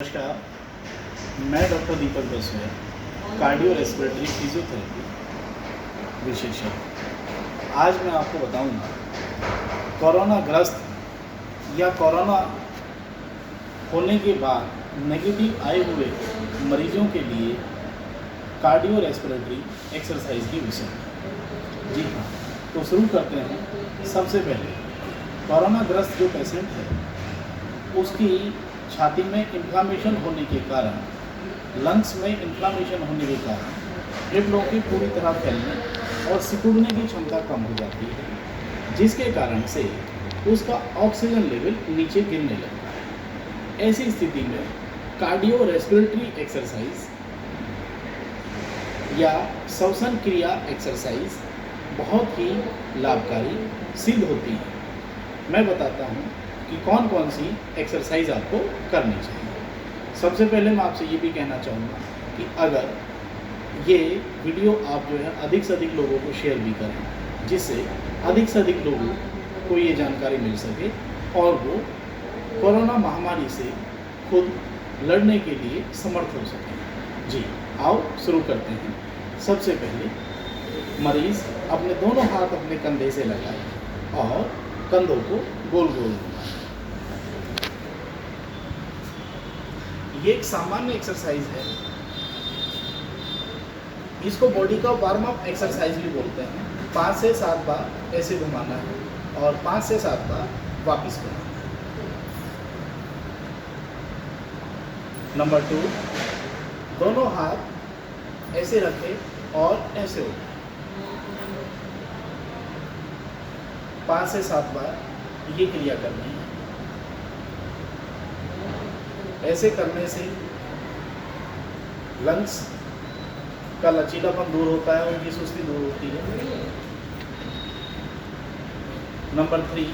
नमस्कार, मैं डॉक्टर दीपक Basua, cardio respiratory physiotherapy विशेषज्ञ। आज मैं आपको बताऊंगा कोरोना ग्रस्त या कोरोना होने के बाद नेगेटिव आए हुए मरीजों के लिए कार्डियो रेस्पिरेटरी एक्सरसाइज के विषय में। जी हाँ, तो शुरू करते हैं। सबसे पहले कोरोना ग्रस्त जो पेशेंट है उसकी छाती में इन्फ्लामेशन होने के कारण, लंग्स में इन्फ्लामेशन होने के कारण फेफड़ों की पूरी तरह फैलने और सिकुड़ने की क्षमता कम हो जाती है, जिसके कारण से उसका ऑक्सीजन लेवल नीचे गिरने लगता है। ऐसी स्थिति में कार्डियो रेस्पिरेटरी एक्सरसाइज या श्वसन क्रिया एक्सरसाइज बहुत ही लाभकारी सिद्ध होती है। मैं बताता हूँ कि कौन कौन सी एक्सरसाइज आपको करनी चाहिए। सबसे पहले मैं आपसे ये भी कहना चाहूँगा कि अगर ये वीडियो आप जो है अधिक से अधिक लोगों को शेयर भी करें, जिससे अधिक से अधिक लोगों को ये जानकारी मिल सके और वो कोरोना महामारी से खुद लड़ने के लिए समर्थ हो सकें। जी, आओ शुरू करते हैं। सबसे पहले मरीज़ अपने दोनों हाथ अपने कंधे से लगाए और कंधों को गोल गोल घुमाएं। ये एक सामान्य एक्सरसाइज है, इसको बॉडी का वार्म अप एक्सरसाइज भी बोलते हैं। 5 से 7 बार ऐसे घुमाना है और 5 से 7 बार वापस घुमाना है। नंबर 2, दोनों हाथ ऐसे रखें और ऐसे उठाएं। 5 से 7 बार ये क्रिया करनी है। ऐसे करने से लंग्स का लचीलापन दूर होता है, उनकी सुस्ती दूर होती है। नंबर 3,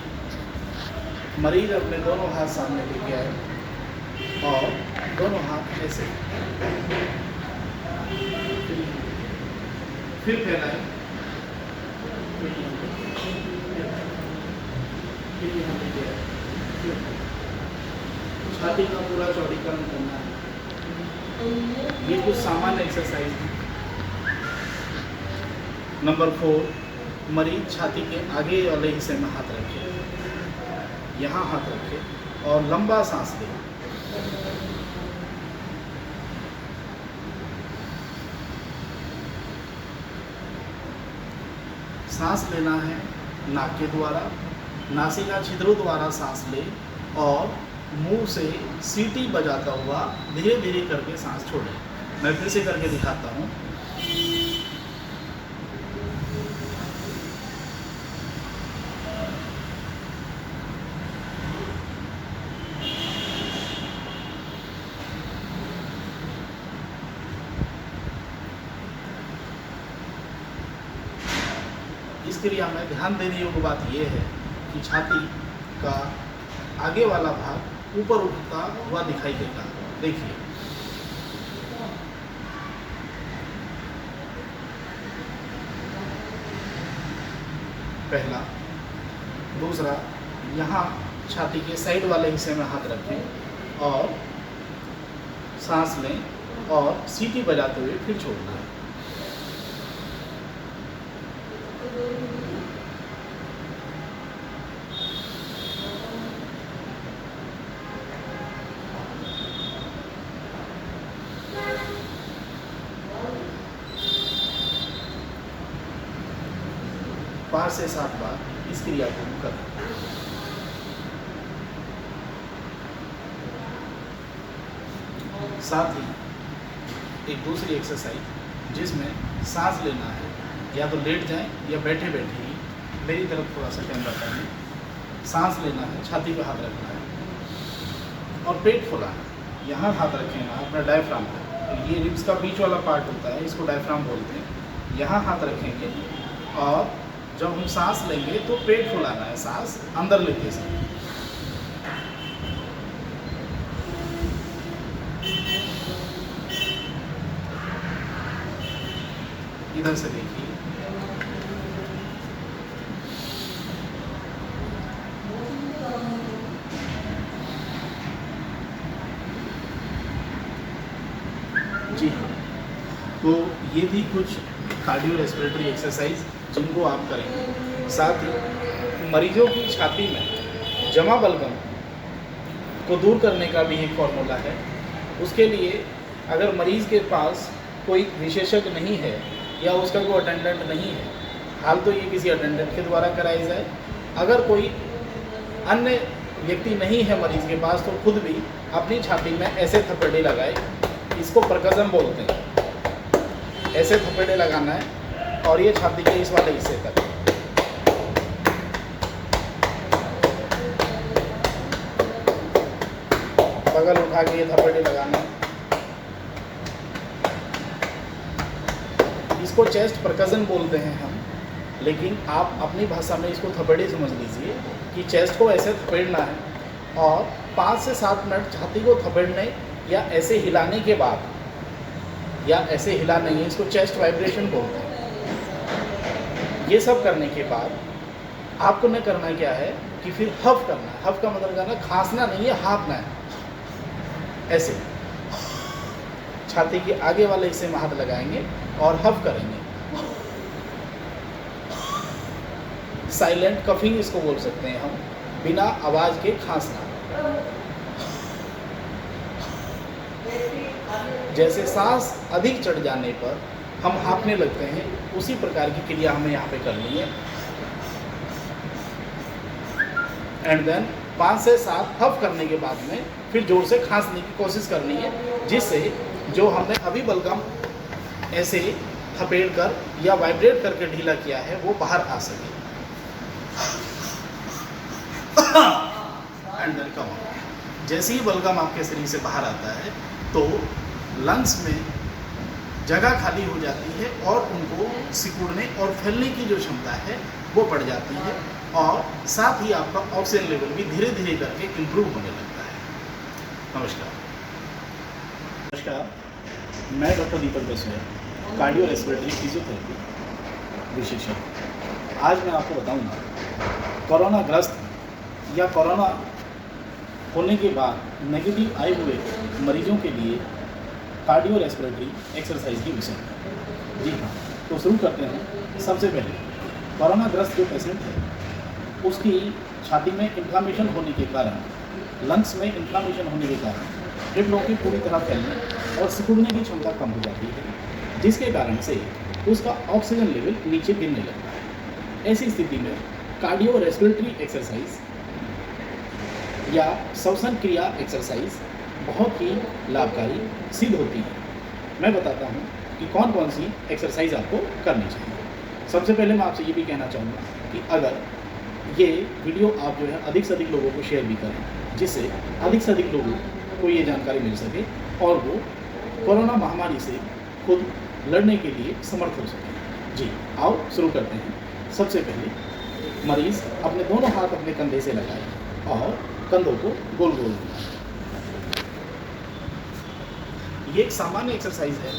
मरीज अपने दोनों हाथ सामने लेके आए और दोनों हाथ ऐसे फिर फैलाएं। छाती का पूरा चौड़ीकरण करना है। ये कुछ सामान्य एक्सरसाइज है। नंबर 4, मरीज छाती के आगे वाले हिस्से में हाथ रखे, यहाँ हाथ रखे और लंबा सांस ले। सांस लेना है नाक के द्वारा, नासिका छिद्रों द्वारा सांस ले और मुंह से सीटी बजाता हुआ धीरे धीरे करके सांस छोड़ें। मैं फिर से करके दिखाता हूँ। इस क्रिया में ध्यान देने योग्य बात यह है कि छाती का आगे वाला भाग ऊपर उठता हुआ दिखाई देगा। देखिए, पहला। दूसरा, यहाँ छाती के साइड वाले हिस्से में हाथ रखें और सांस लें और सीटी बजाते हुए फिर छोड़ना है। पाँच से 7 बार इस क्रिया को करें। साथ ही एक दूसरी एक्सरसाइज जिसमें सांस लेना है, या तो लेट जाएं या बैठे बैठे ही मेरी तरफ थोड़ा सा कैमरा करें। सांस लेना है, छाती पे हाथ रखना है और पेट फुलाना है। यहाँ हाथ रखें ना अपना डायफ्राम पे, ये रिब्स का बीच वाला पार्ट होता है, इसको डायफ्राम बोलते हैं। यहाँ हाथ रखेंगे और जब हम सांस लेंगे तो पेट फुलाना है, सांस अंदर लेते समय। इधर से देखिए, जी हाँ। तो ये भी कुछ कार्डियो रेस्पिरेटरी एक्सरसाइज जिनको आप करेंगे। साथ ही मरीजों की छाती में जमा बलगम को दूर करने का भी एक फॉर्मूला है। उसके लिए अगर मरीज़ के पास कोई विशेषज्ञ नहीं है या उसका कोई अटेंडेंट नहीं है, हाल तो ये किसी अटेंडेंट के द्वारा कराई जाए। अगर कोई अन्य व्यक्ति नहीं है मरीज़ के पास, तो खुद भी अपनी छाती में ऐसे थपेड़े लगाए, इसको परकज़म बोलते हैं। ऐसे थपेड़े लगाना है और ये छाती के इस वाले हिस्से तक। बगल उठा के ये थपेड़े लगाना है। इसको चेस्ट परकज़न बोलते हैं हम, लेकिन आप अपनी भाषा में इसको थपेड़े समझ लीजिए कि चेस्ट को ऐसे थपेड़ना है और 5 से 7 मिनट छाती को थपेड़ने या ऐसे हिलाने के बाद, या ऐसे हिला नहीं है, इसको चेस्ट वाइब्रेशन बोलते हैं। ये सब करने के बाद आपको न करना क्या है कि फिर हफ करना है। हफ का मतलब करना, खांसना नहीं है, हाँफना है। ऐसे छाती के आगे वाले हिस्से में हाथ लगाएंगे और हफ करेंगे। साइलेंट कफिंग इसको बोल सकते हैं हम, बिना आवाज़ के खांसना। जैसे सांस अधिक चढ़ जाने पर हम हाँफने लगते हैं, उसी प्रकार की क्रिया हमें यहाँ पे करनी है। एंड देन 5 से 7 हफ करने के बाद में फिर जोर से खांसने की कोशिश करनी है, जिससे जो हमने अभी बलगम ऐसे थपेड़ कर या वाइब्रेट करके ढीला किया है वो बाहर आ सके। And then come out. जैसे ही बलगम आपके शरीर से बाहर आता है तो लंग्स में जगह खाली हो जाती है और उनको सिकुड़ने और फैलने की जो क्षमता है वो बढ़ जाती है, और साथ ही आपका ऑक्सीजन लेवल भी धीरे धीरे करके इम्प्रूव होने लगता है। नमस्कार। मैं डॉक्टर दीपक बसुआ, कार्डियो रेस्पिरेटरी फिजियोथेरेपी विशेषज्ञ। आज मैं आपको बताऊंगा कोरोना ग्रस्त या कोरोना होने के बाद नेगेटिव आए हुए मरीजों के लिए कार्डियो रेस्पिरेटरी एक्सरसाइज की विषय में। जी हाँ, तो शुरू करते हैं। सबसे पहले कोरोना ग्रस्त जो पेशेंट है उसकी छाती में इन्फ्लामेशन होने के कारण, लंग्स में इन्फ्लामेशन होने के कारण फेफड़ों की पूरी तरह फैलने और सिकुड़ने की क्षमता कम हो जाती है, जिसके कारण से उसका ऑक्सीजन लेवल नीचे गिरने लगता है। ऐसी स्थिति में कार्डियो रेस्पिरेटरी एक्सरसाइज या श्वसन क्रिया एक्सरसाइज बहुत ही लाभकारी सिद्ध होती है। मैं बताता हूँ कि कौन कौन सी एक्सरसाइज आपको करनी चाहिए। सबसे पहले मैं आपसे ये भी कहना चाहूँगा कि अगर ये वीडियो आप जो है अधिक से अधिक लोगों को शेयर भी करें, जिससे अधिक से अधिक लोगों को ये जानकारी मिल सके और वो कोरोना महामारी से खुद लड़ने के लिए समर्थ हो सकें। जी, आओ शुरू करते हैं। सबसे पहले मरीज़ अपने दोनों हाथ अपने कंधे से लगाए और कंधों को गोल गोल घुमाएं। ये एक सामान्य एक्सरसाइज है,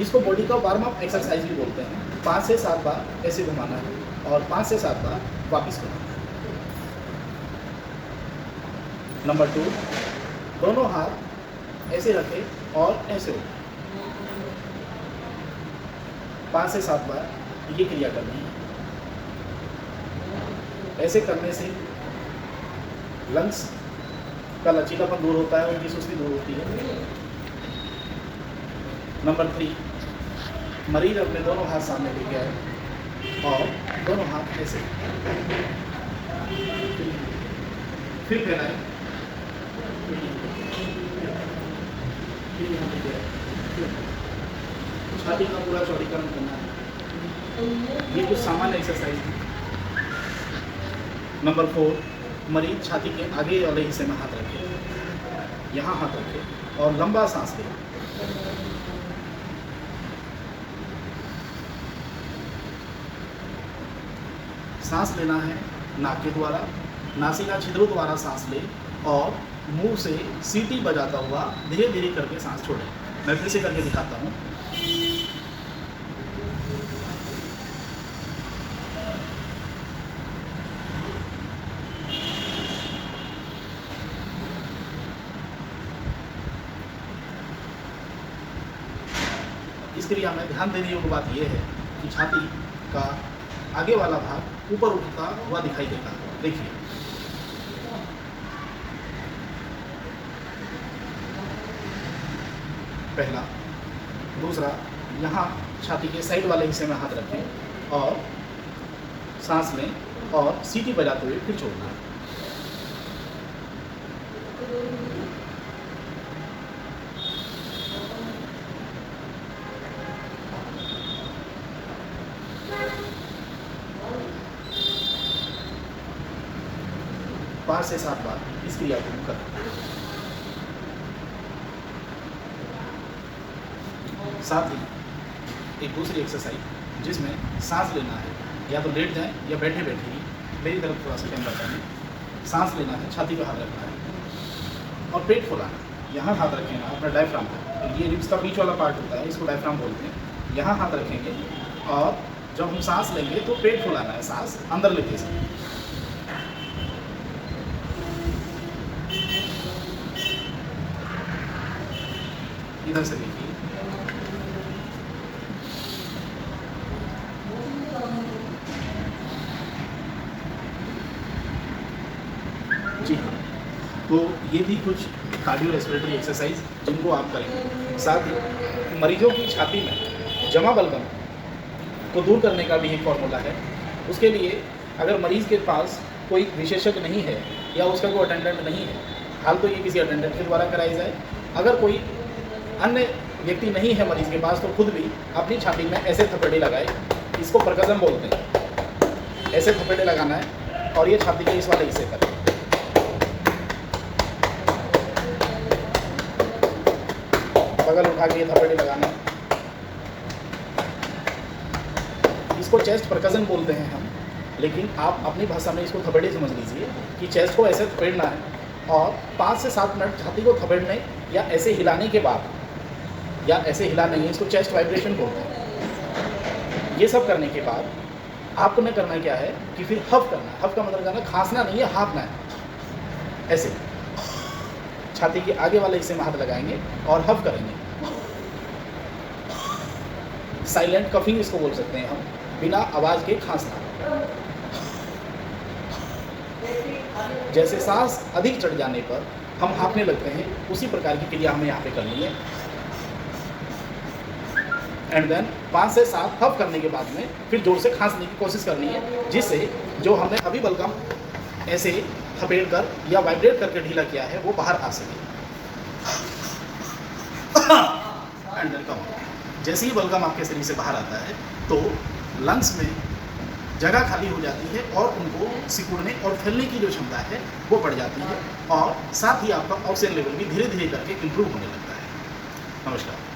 इसको बॉडी का वार्म अप एक्सरसाइज भी बोलते हैं। 5 से 7 बार ऐसे घुमाना है और 5 से 7 बार वापस घुमाना है। नंबर 2, दोनों हाथ ऐसे रखें और ऐसे उठाएं। 5 से 7 बार ये क्रिया करनी है। ऐसे करने से लंग्स का लचीलापन दूर होता है, उनकी सुस्ती दूर होती है। नंबर 3, मरीज अपने दोनों हाथ सामने लेके आए और दोनों हाथ ऐसे, फिर फैलाएं, छाती का पूरा चौड़ीकरण करना है। ये कुछ सामान्य एक्सरसाइज है। नंबर 4, मरीज छाती के आगे वाले हिस्से में हाथ रखे, यहाँ हाथ रखे और लंबा सांस लें। सांस लेना है नाक के द्वारा, नासिका छिद्रों द्वारा सांस लें और मुंह से सीटी बजाता हुआ धीरे धीरे करके सांस छोड़ें। मैं फिर से करके दिखाता हूँ। इस क्रिया में ध्यान देने योग्य बात यह है कि छाती का आगे वाला भाग ऊपर उठता हुआ दिखाई देगा। देखिए, पहला। दूसरा, यहाँ छाती के साइड वाले हिस्से में हाथ रखें और सांस लें और सीटी बजाते हुए फिर छोड़ना है। पाँच से 7 बार इस क्रिया को करें। साथ ही एक दूसरी एक्सरसाइज जिसमें सांस लेना है, या तो लेट जाएं या बैठे बैठे ही मेरी तरफ थोड़ा सा कैमरा करें। सांस लेना है, छाती पे हाथ रखना है और पेट फुलाना है। यहाँ हाथ रखेंगे अपना डायफ्राम पर, ये रिब्स का बीच वाला पार्ट होता है, इसको डायफ्राम बोलते हैं। यहाँ हाथ रखेंगे और जब हम सांस लेंगे तो पेट फुलाना है, सांस अंदर लेते समय। इधर से देखिए, जी हाँ। तो ये भी कुछ कार्डियो रेस्पिरेटरी एक्सरसाइज जिनको आप करेंगे। साथ ही मरीजों की छाती में जमा बलगम को दूर करने का भी एक फॉर्मूला है। उसके लिए अगर मरीज़ के पास कोई विशेषज्ञ नहीं है या उसका कोई अटेंडेंट नहीं है, हाल तो ये किसी अटेंडेंट के द्वारा कराई जाए। अगर कोई अन्य व्यक्ति नहीं है मरीज़ के पास, तो खुद भी अपनी छाती में ऐसे थपेड़े लगाए, इसको परकज़म बोलते हैं। ऐसे थपेड़े लगाना है और ये छाती के इस वाले हिस्से पर बगल उठा के ये थपेड़े लगाना है। इसको चेस्ट परकज़न बोलते हैं हम, लेकिन आप अपनी भाषा में इसको थपेड़े समझ लीजिए कि चेस्ट को ऐसे थपेड़ना है और 5 से 7 मिनट छाती को थपेड़ने या ऐसे हिलाने के बाद, या ऐसे हिला नहीं, इसको चेस्ट वाइब्रेशन बोलते हैं। ये सब करने के बाद आपको न करना क्या है कि फिर हफ करना है। हफ का मतलब करना, खांसना नहीं है, हाँफना है। ऐसे छाती के आगे वाले हिस्से में हाथ लगाएंगे और हफ करेंगे। साइलेंट कफिंग इसको बोल सकते हैं हम, बिना आवाज़ के खांसना। जैसे सांस अधिक चढ़ जाने पर हम हाँफने लगते हैं, उसी प्रकार की क्रिया हमें यहाँ पे करनी है। एंड देन 5 से 7 हफ करने के बाद में फिर जोर से खांसने की कोशिश करनी है, जिससे जो हमने अभी बलगम ऐसे थपेड़ कर या वाइब्रेट करके ढीला किया है वो बाहर आ सके। And then come. जैसे ही बलगम आपके शरीर से बाहर आता है तो लंग्स में जगह खाली हो जाती है और उनको सिकुड़ने और फैलने की जो क्षमता है वो बढ़ जाती है, और साथ ही आपका ऑक्सीजन लेवल भी धीरे धीरे करके इम्प्रूव होने लगता है। नमस्कार।